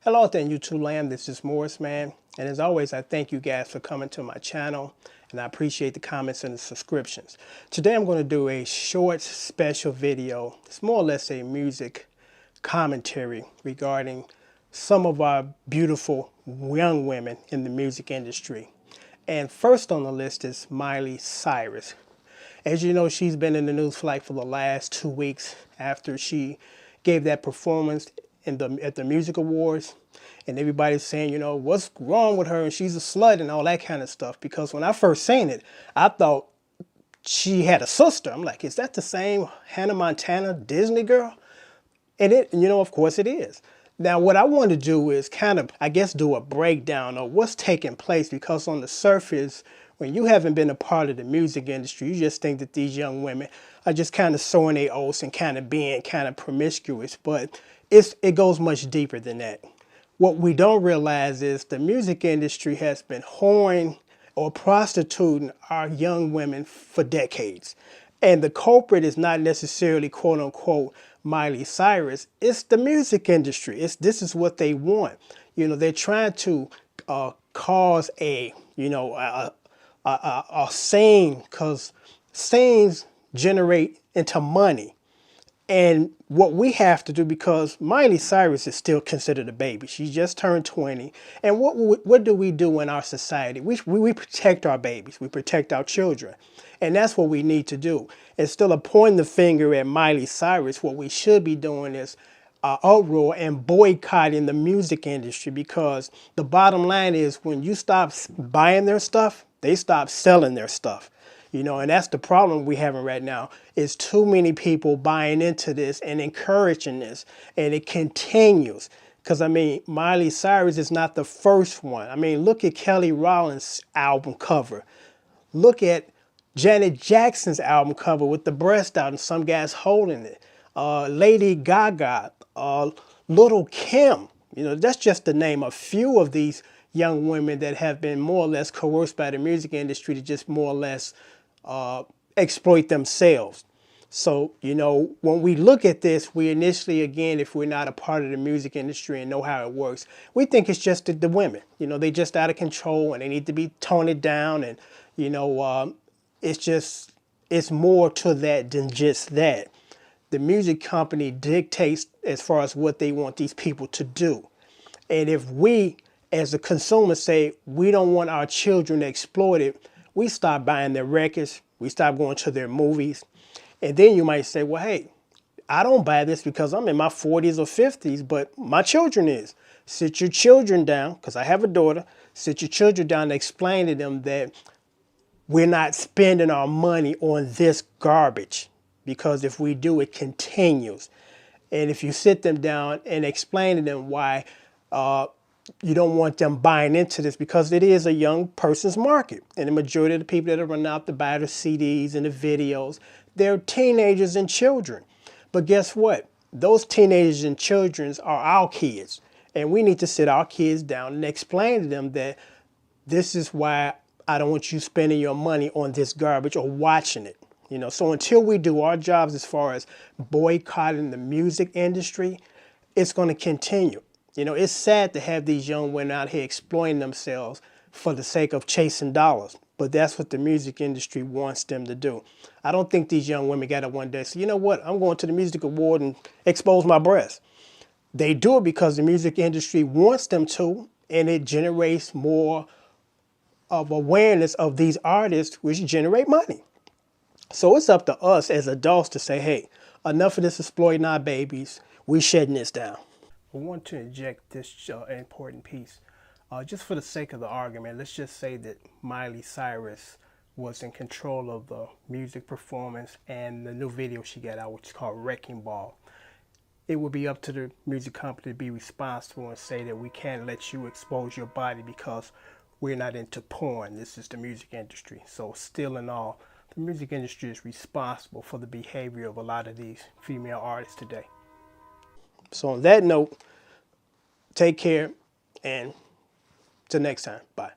Hello out there in YouTube land, this is Morrisman, and as always I thank you guys for coming to my channel, and I appreciate the comments and the subscriptions. Today I'm going to do a short special video. It's more or less a music commentary regarding some of our beautiful young women in the music industry. And first on the list is Miley Cyrus. As you know, she's been in the news for the last 2 weeks after she gave that performance at the music awards, and everybody's saying, what's wrong with her, and she's a slut and all that kind of stuff. Because when I first seen it, I thought she had a sister. I'm like, is that the same Hannah Montana Disney girl? And of course it is. Now, what I want to do is kind of, I guess, do a breakdown of what's taking place, because on the surface, when you haven't been a part of the music industry, you just think that these young women are just kind of sowing their oats and kind of being kind of promiscuous, but it goes much deeper than that. What we don't realize is the music industry has been whoring or prostituting our young women for decades. And the culprit is not necessarily, quote unquote, Miley Cyrus. It's the music industry. This is what they want. They're trying to cause a scene, because scenes generate into money. And what we have to do, because Miley Cyrus is still considered a baby. She just turned 20. And what do we do in our society? We protect our babies. We protect our children. And that's what we need to do. Instead of pointing the finger at Miley Cyrus, what we should be doing is uproar and boycotting the music industry, because the bottom line is when you stop buying their stuff, they stop selling their stuff. And that's the problem we're having right now, is too many people buying into this and encouraging this, and it continues. Because, Miley Cyrus is not the first one. Look at Kelly Rowland's album cover. Look at Janet Jackson's album cover with the breast out and some guys holding it. Lady Gaga, Little Kim. That's just to name a few of these young women that have been more or less coerced by the music industry to just more or less exploit themselves. So, when we look at this, we initially, again, if we're not a part of the music industry and know how it works, we think it's just the women. They're just out of control and they need to be toned down. And, it's more to that than just that. The music company dictates as far as what they want these people to do. And if we, as the consumer, say we don't want our children exploited, we stop buying their records, we stop going to their movies. And then you might say, well, hey, I don't buy this because I'm in my 40s or 50s, but my children is. Sit your children down, because I have a daughter, sit your children down and explain to them that we're not spending our money on this garbage, because if we do, it continues. And if you sit them down and explain to them why you don't want them buying into this, because it is a young person's market. And the majority of the people that are running out to buy the CDs and the videos, they're teenagers and children. But guess what? Those teenagers and children are our kids. And we need to sit our kids down and explain to them that this is why I don't want you spending your money on this garbage or watching it. So until we do our jobs as far as boycotting the music industry, it's going to continue. It's sad to have these young women out here exploiting themselves for the sake of chasing dollars. But that's what the music industry wants them to do. I don't think these young women got up one day and say, you know what, I'm going to the music award and expose my breast. They do it because the music industry wants them to, and it generates more of awareness of these artists, which generate money. So it's up to us as adults to say, hey, enough of this exploiting our babies. We shutting this down. I want to inject this important piece. Just for the sake of the argument, let's just say that Miley Cyrus was in control of the music performance and the new video she got out, which is called Wrecking Ball. It would be up to the music company to be responsible and say that we can't let you expose your body because we're not into porn. This is the music industry. So still in all, the music industry is responsible for the behavior of a lot of these female artists today. So on that note, take care, and till next time. Bye.